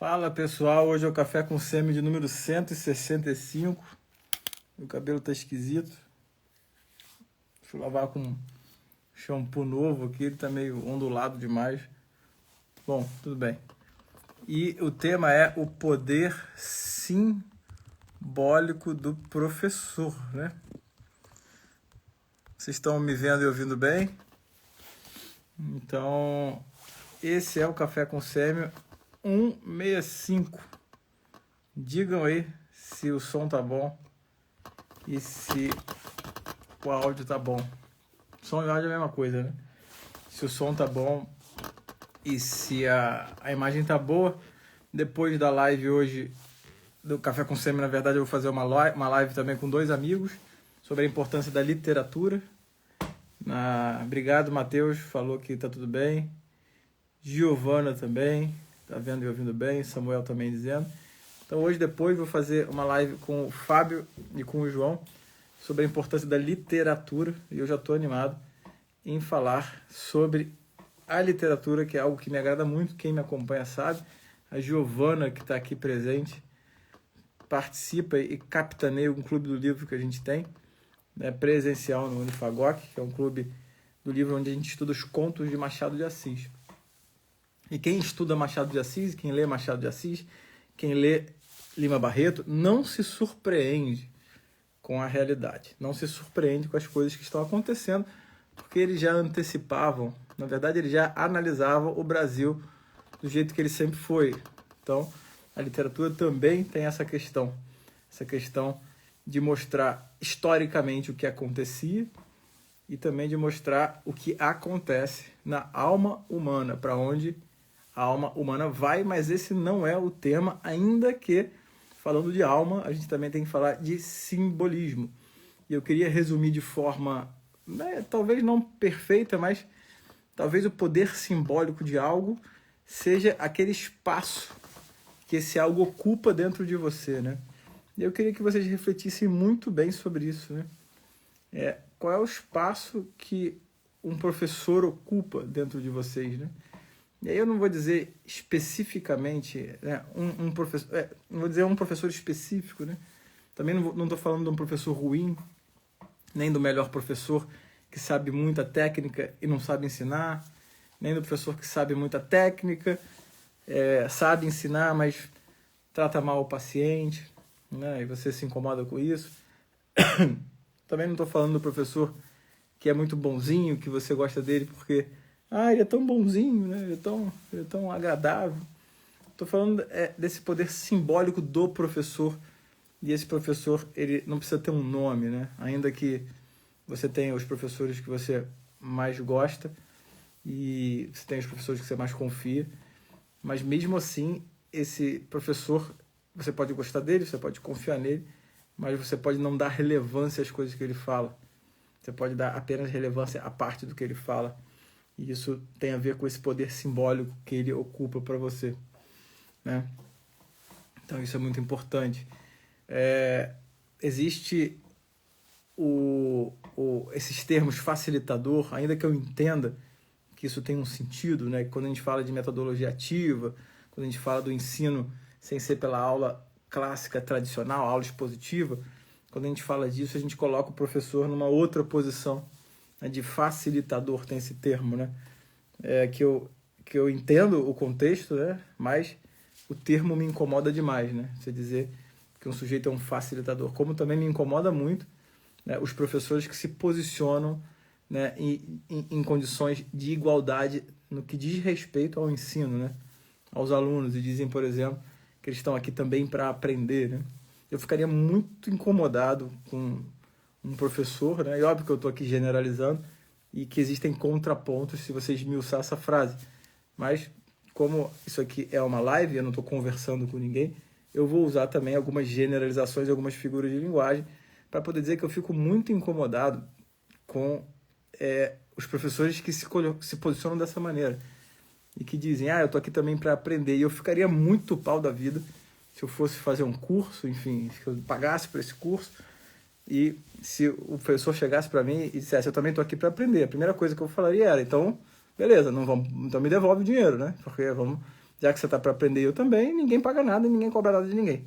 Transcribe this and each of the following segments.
Fala pessoal, hoje é o Café com Semi de número 165. Meu cabelo tá esquisito. Deixa eu lavar com shampoo novo aqui, ele tá meio ondulado demais. Bom, tudo bem. E o tema é o poder simbólico do professor, né? Vocês estão me vendo e ouvindo bem? Então, esse é o Café com Semi 165. Digam aí se o som tá bom e se o áudio tá bom. Som e áudio é a mesma coisa, né? Se o som tá bom e se a imagem tá boa. Depois da live hoje do Café com Semi, na verdade, eu vou fazer uma live também com dois amigos sobre a importância da literatura. Obrigado, Matheus, falou que tá tudo bem. Giovana também, tá vendo e ouvindo bem. Samuel também dizendo. Então hoje depois vou fazer uma live com o Fábio e com o João sobre a importância da literatura. E eu já estou animado em falar sobre a literatura, que é algo que me agrada muito. Quem me acompanha sabe. A Giovana, que está aqui presente, participa e capitaneia um clube do livro que a gente tem, né, presencial no Unifagoc, que é um clube do livro onde a gente estuda os contos de Machado de Assis. E quem estuda Machado de Assis, quem lê Machado de Assis, quem lê Lima Barreto, não se surpreende com a realidade, não se surpreende com as coisas que estão acontecendo, porque eles já antecipavam, na verdade eles já analisavam o Brasil do jeito que ele sempre foi. Então, a literatura também tem essa questão de mostrar historicamente o que acontecia e também de mostrar o que acontece na alma humana, para onde a alma humana vai, mas esse não é o tema, ainda que, falando de alma, a gente também tem que falar de simbolismo. E eu queria resumir de forma, né, talvez não perfeita, mas talvez o poder simbólico de algo seja aquele espaço que esse algo ocupa dentro de você, né? E eu queria que vocês refletissem muito bem sobre isso, né? Qual é o espaço que um professor ocupa dentro de vocês, né? E aí eu não vou dizer especificamente, né, um professor, não vou dizer um professor específico, né? Também não estou falando de um professor ruim, nem do melhor professor que sabe muita técnica e não sabe ensinar, nem do professor que sabe muita técnica, sabe ensinar, mas trata mal o paciente, né? E você se incomoda com isso. Também não estou falando do professor que é muito bonzinho, que você gosta dele porque ele é tão bonzinho, né? Ele é tão agradável. Estou falando desse poder simbólico do professor. E esse professor, ele não precisa ter um nome, né? Ainda que você tenha os professores que você mais gosta e você tenha os professores que você mais confia. Mas mesmo assim, esse professor, você pode gostar dele, você pode confiar nele, mas você pode não dar relevância às coisas que ele fala. Você pode dar apenas relevância à parte do que ele fala. E isso tem a ver com esse poder simbólico que ele ocupa para você, né? Então isso é muito importante. Existe esses termos facilitador, ainda que eu entenda que isso tem um sentido, né? Quando a gente fala de metodologia ativa, quando a gente fala do ensino sem ser pela aula clássica, tradicional, aula expositiva, quando a gente fala disso, a gente coloca o professor numa outra posição, né, de facilitador, tem esse termo, né? Que eu entendo o contexto, né? Mas o termo me incomoda demais, né? Você dizer que um sujeito é um facilitador. Como também me incomoda muito, né, os professores que se posicionam, né, em condições de igualdade no que diz respeito ao ensino, né, aos alunos, e dizem, por exemplo, que eles estão aqui também para aprender, né? Eu ficaria muito incomodado com um professor, né? E óbvio que eu estou aqui generalizando e que existem contrapontos se você esmiuçar essa frase. Mas como isso aqui é uma live, eu não estou conversando com ninguém, eu vou usar também algumas generalizações, algumas figuras de linguagem para poder dizer que eu fico muito incomodado com os professores que se posicionam dessa maneira e que dizem, eu estou aqui também para aprender. E eu ficaria muito pau da vida se eu fosse fazer um curso, enfim, se eu pagasse por esse curso e se o professor chegasse para mim e dissesse, eu também estou aqui para aprender. A primeira coisa que eu falaria era, então, beleza, então me devolve o dinheiro, né? Porque vamos Já que você está para aprender, eu também, ninguém paga nada e ninguém cobra nada de ninguém.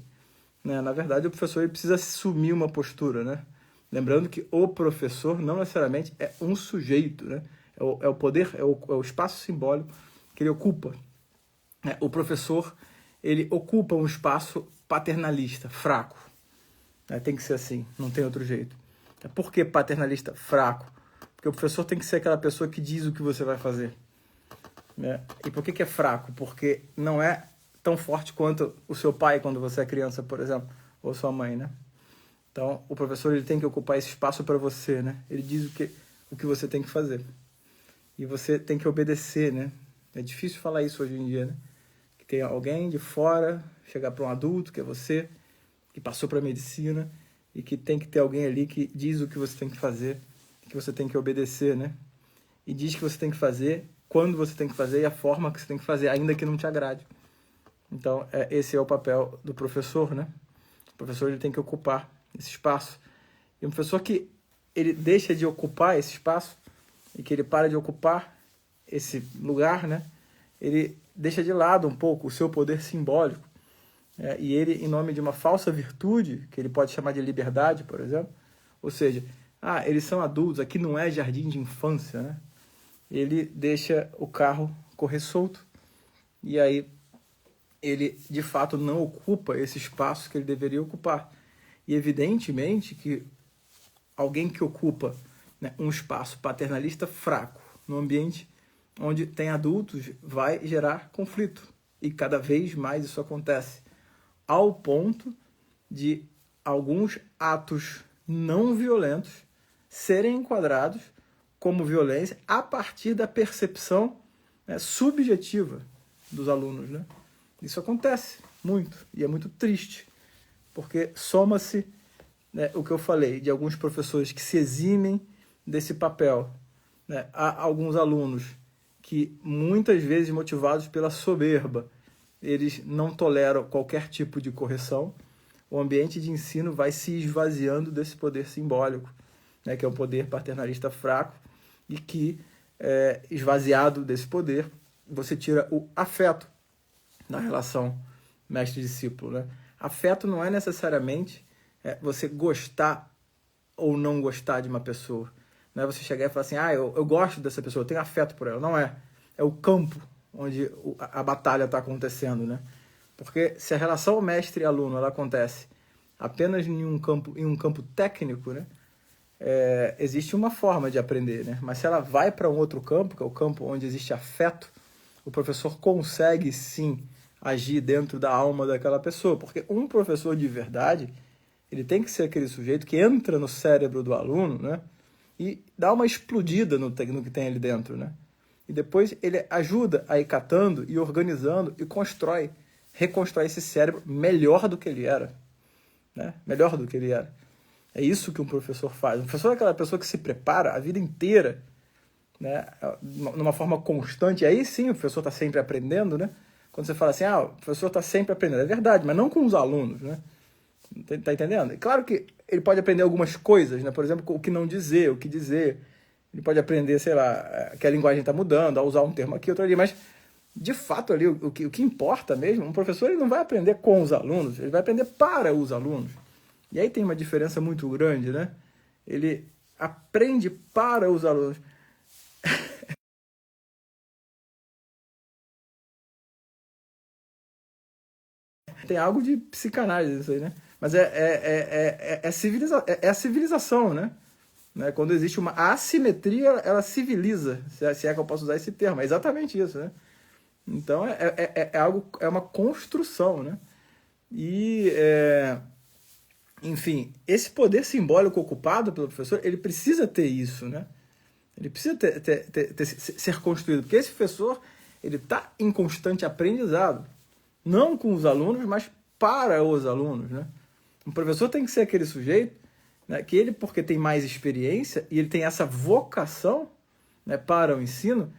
Né? Na verdade, o professor ele precisa assumir uma postura, né? Lembrando que o professor não necessariamente é um sujeito, né? É o poder, é o espaço simbólico que ele ocupa. Né? O professor, ele ocupa um espaço paternalista, fraco. Né? Tem que ser assim, não tem outro jeito. Por que paternalista fraco? Porque o professor tem que ser aquela pessoa que diz o que você vai fazer. Né? E por que é fraco? Porque não é tão forte quanto o seu pai quando você é criança, por exemplo, ou sua mãe, né? Então, o professor ele tem que ocupar esse espaço para você, né? Ele diz o que você tem que fazer. E você tem que obedecer, né? É difícil falar isso hoje em dia, né? Que tem alguém de fora, chegar para um adulto, que é você, que passou para a medicina, e que tem que ter alguém ali que diz o que você tem que fazer, que você tem que obedecer, né? E diz que você tem que fazer, quando você tem que fazer e a forma que você tem que fazer, ainda que não te agrade. Então, esse é o papel do professor, né? O professor ele tem que ocupar esse espaço. E um professor que ele deixa de ocupar esse espaço e que ele para de ocupar esse lugar, né? Ele deixa de lado um pouco o seu poder simbólico. E ele, em nome de uma falsa virtude, que ele pode chamar de liberdade, por exemplo, ou seja, eles são adultos, aqui não é jardim de infância, né? Ele deixa o carro correr solto e aí ele, de fato, não ocupa esse espaço que ele deveria ocupar. E evidentemente que alguém que ocupa, né, um espaço paternalista fraco no ambiente onde tem adultos vai gerar conflito. E cada vez mais isso acontece, ao ponto de alguns atos não violentos serem enquadrados como violência a partir da percepção, né, subjetiva dos alunos, né? Isso acontece muito e é muito triste, porque soma-se, né, o que eu falei, de alguns professores que se eximem desse papel. Né? Há alguns alunos que, muitas vezes motivados pela soberba, eles não toleram qualquer tipo de correção. O ambiente de ensino vai se esvaziando desse poder simbólico, né, que é um poder paternalista fraco, e que, esvaziado desse poder, você tira o afeto na relação mestre-discípulo. Né? Afeto não é necessariamente você gostar ou não gostar de uma pessoa. Não é você chegar e falar assim, eu gosto dessa pessoa, eu tenho afeto por ela. Não é. É o campo onde a batalha está acontecendo. Né? Porque se a relação mestre-aluno ela acontece apenas em um campo técnico, né? Existe uma forma de aprender. Né? Mas se ela vai para um outro campo, que é o campo onde existe afeto, o professor consegue sim agir dentro da alma daquela pessoa, porque um professor de verdade, ele tem que ser aquele sujeito que entra no cérebro do aluno, né, e dá uma explodida no que tem ali dentro, né, e depois ele ajuda a ir catando e organizando e reconstrói esse cérebro melhor do que ele era, né, melhor do que ele era. É isso que um professor faz. Um professor é aquela pessoa que se prepara a vida inteira, né, numa forma constante. Aí sim o professor está sempre aprendendo, né? Quando você fala assim, o professor está sempre aprendendo. É verdade, mas não com os alunos, né? Tá entendendo? É claro que ele pode aprender algumas coisas, né? Por exemplo, o que não dizer, o que dizer. Ele pode aprender, sei lá, que a linguagem está mudando, a usar um termo aqui, outro ali. Mas, de fato, ali, o que importa mesmo, um professor ele não vai aprender com os alunos, ele vai aprender para os alunos. E aí tem uma diferença muito grande, né? Ele aprende para os alunos. Tem algo de psicanálise isso aí, né? Mas é a civilização, né? Quando existe uma assimetria, ela civiliza, se é que eu posso usar esse termo. É exatamente isso, né? Então, algo, é uma construção, né? E, enfim, esse poder simbólico ocupado pelo professor, ele precisa ter isso, né? Ele precisa ser construído, porque esse professor, ele está em constante aprendizado. Não com os alunos, mas para os alunos, né? O professor tem que ser aquele sujeito, né, que ele, porque tem mais experiência e ele tem essa vocação, né, para o ensino,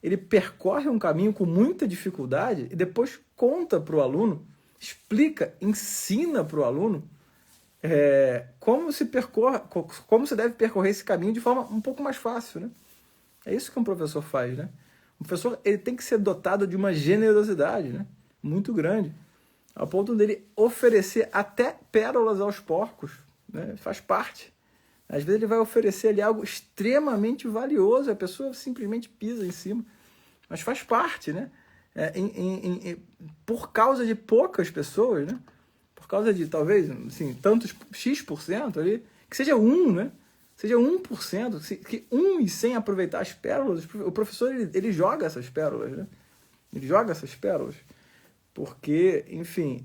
ele percorre um caminho com muita dificuldade e depois conta para o aluno, explica, ensina para o aluno como se deve percorrer esse caminho de forma um pouco mais fácil, né? É isso que um professor faz, né? Um O professor ele tem que ser dotado de uma generosidade, né? Muito grande, ao ponto dele oferecer até pérolas aos porcos, né? Faz parte. Às vezes ele vai oferecer ali algo extremamente valioso, a pessoa simplesmente pisa em cima, mas faz parte, né? Por causa de poucas pessoas, né? Por causa de talvez assim, tantos X% ali, que seja 1, né? Seja 1%, que 1 em 100 aproveitar as pérolas, o professor ele joga essas pérolas, né? Ele joga essas pérolas, porque, enfim,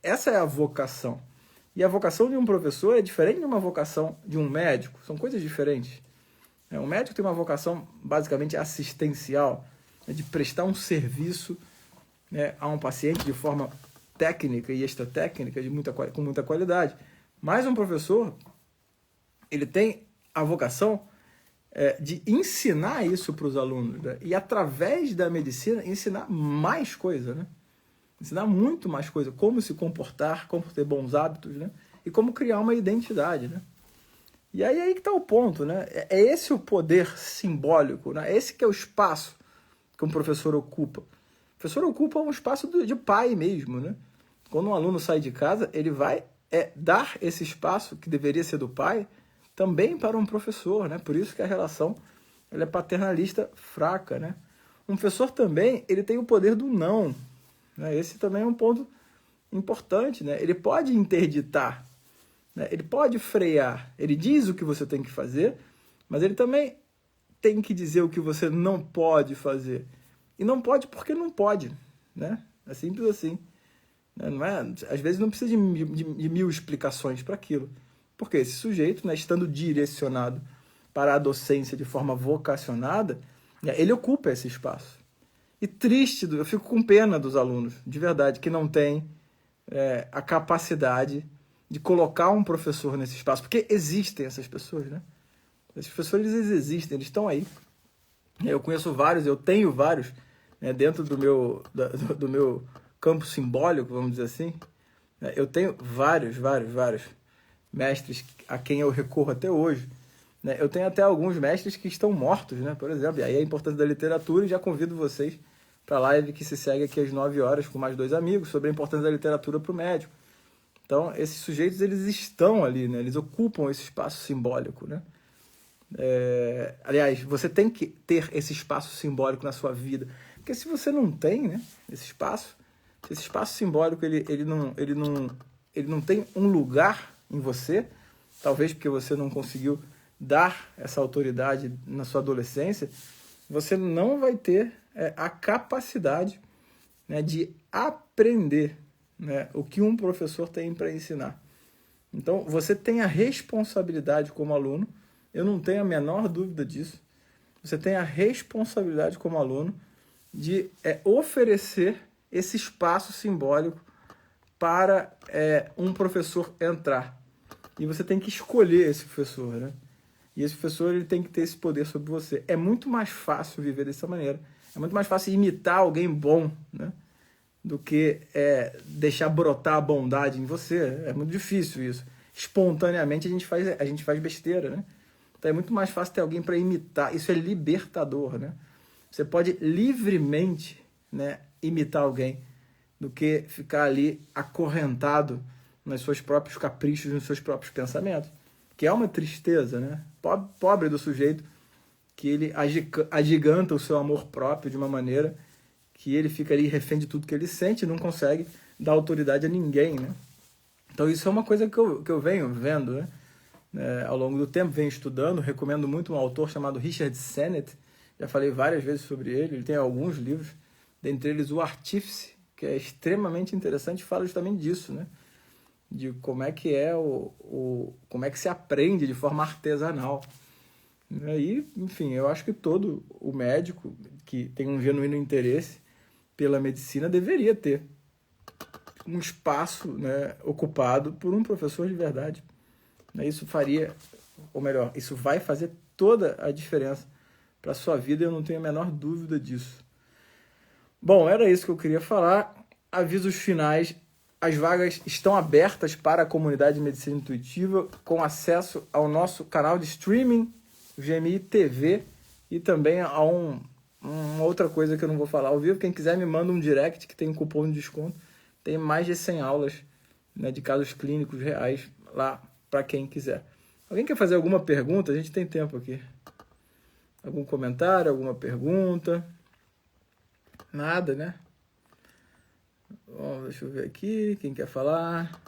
essa é a vocação. E a vocação de um professor é diferente de uma vocação de um médico, são coisas diferentes. Um médico tem uma vocação basicamente assistencial, né, de prestar um serviço, né, a um paciente de forma técnica e extratécnica, com muita qualidade. Mas um professor, ele tem a vocação de ensinar isso para os alunos, né? E através da medicina ensinar mais coisa, né? Ensinar muito mais coisa, como se comportar, como ter bons hábitos, né? E como criar uma identidade, né? E aí que está o ponto, né? É esse o poder simbólico, né? Esse que é o espaço que um professor ocupa. O professor ocupa um espaço de pai mesmo, né? Quando um aluno sai de casa, ele vai dar esse espaço que deveria ser do pai também para um professor, né? Por isso que a relação ela é paternalista fraca, né? Um professor também ele tem o poder do não, né? Esse também é um ponto importante, né? Ele pode interditar, né? Ele pode frear, ele diz o que você tem que fazer, mas ele também tem que dizer o que você não pode fazer. E não pode porque não pode, né? É simples assim. Não é? Às vezes não precisa de mil explicações para aquilo. Porque esse sujeito, né, estando direcionado para a docência de forma vocacionada, né, ele ocupa esse espaço. E triste, eu fico com pena dos alunos, de verdade, que não tem a capacidade de colocar um professor nesse espaço. Porque existem essas pessoas, né? Esses professores, eles existem, eles estão aí. Eu conheço vários, eu tenho vários, né, dentro do meu campo simbólico, vamos dizer assim. Eu tenho vários mestres a quem eu recorro até hoje. Né? Eu tenho até alguns mestres que estão mortos, né? Por exemplo. E aí a importância da literatura, e já convido vocês para a live que se segue aqui às 9 horas com mais 2 amigos, sobre a importância da literatura para o médico. Então, esses sujeitos, eles estão ali, né? Eles ocupam esse espaço simbólico, né? Aliás, você tem que ter esse espaço simbólico na sua vida. Porque se você não tem, né, esse espaço simbólico ele não tem um lugar em você, talvez porque você não conseguiu dar essa autoridade na sua adolescência, você não vai ter a capacidade, né, de aprender, né, o que um professor tem para ensinar. Então, você tem a responsabilidade como aluno, eu não tenho a menor dúvida disso, você tem a responsabilidade como aluno de oferecer esse espaço simbólico para um professor entrar. E você tem que escolher esse professor, né? E esse professor ele tem que ter esse poder sobre você. É muito mais fácil viver dessa maneira. É muito mais fácil imitar alguém bom, né, do que deixar brotar a bondade em você. É muito difícil isso. Espontaneamente a gente faz besteira, né? Então é muito mais fácil ter alguém para imitar. Isso é libertador, né? Você pode livremente, né, imitar alguém do que ficar ali acorrentado nos seus próprios caprichos, nos seus próprios pensamentos. Que é uma tristeza, né? Pobre do sujeito que ele agiganta o seu amor próprio de uma maneira que ele fica ali refém de tudo que ele sente e não consegue dar autoridade a ninguém, né? Então isso é uma coisa que eu venho vendo, né? Ao longo do tempo, venho estudando, recomendo muito um autor chamado Richard Sennett, já falei várias vezes sobre ele tem alguns livros, dentre eles O Artífice, que é extremamente interessante, fala justamente disso, né? De como é que como é que se aprende de forma artesanal. E aí, enfim, eu acho que todo o médico que tem um genuíno interesse pela medicina deveria ter um espaço, né, ocupado por um professor de verdade. Isso faria, ou melhor, isso vai fazer toda a diferença para a sua vida, eu não tenho a menor dúvida disso. Bom, era isso que eu queria falar. Avisos finais. As vagas estão abertas para a comunidade de medicina intuitiva, com acesso ao nosso canal de streaming, o GMI TV, e também a uma outra coisa que eu não vou falar ao vivo. Quem quiser me manda um direct que tem um cupom de desconto. Tem mais de 100 aulas, né, de casos clínicos reais lá para quem quiser. Alguém quer fazer alguma pergunta? A gente tem tempo aqui. Algum comentário, alguma pergunta? Nada, né? Bom, deixa eu ver aqui. Quem quer falar?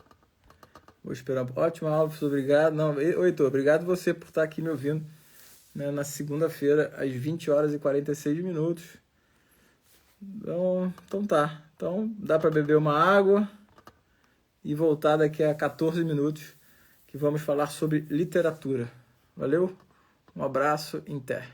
Vou esperar. Ótima aula, professor. Obrigado. Não, oi, Heitor. Obrigado você por estar aqui me ouvindo, né, na segunda-feira, às 20 horas e 46 minutos. Então tá. Então dá para beber uma água e voltar daqui a 14 minutos, que vamos falar sobre literatura. Valeu? Um abraço, Inter.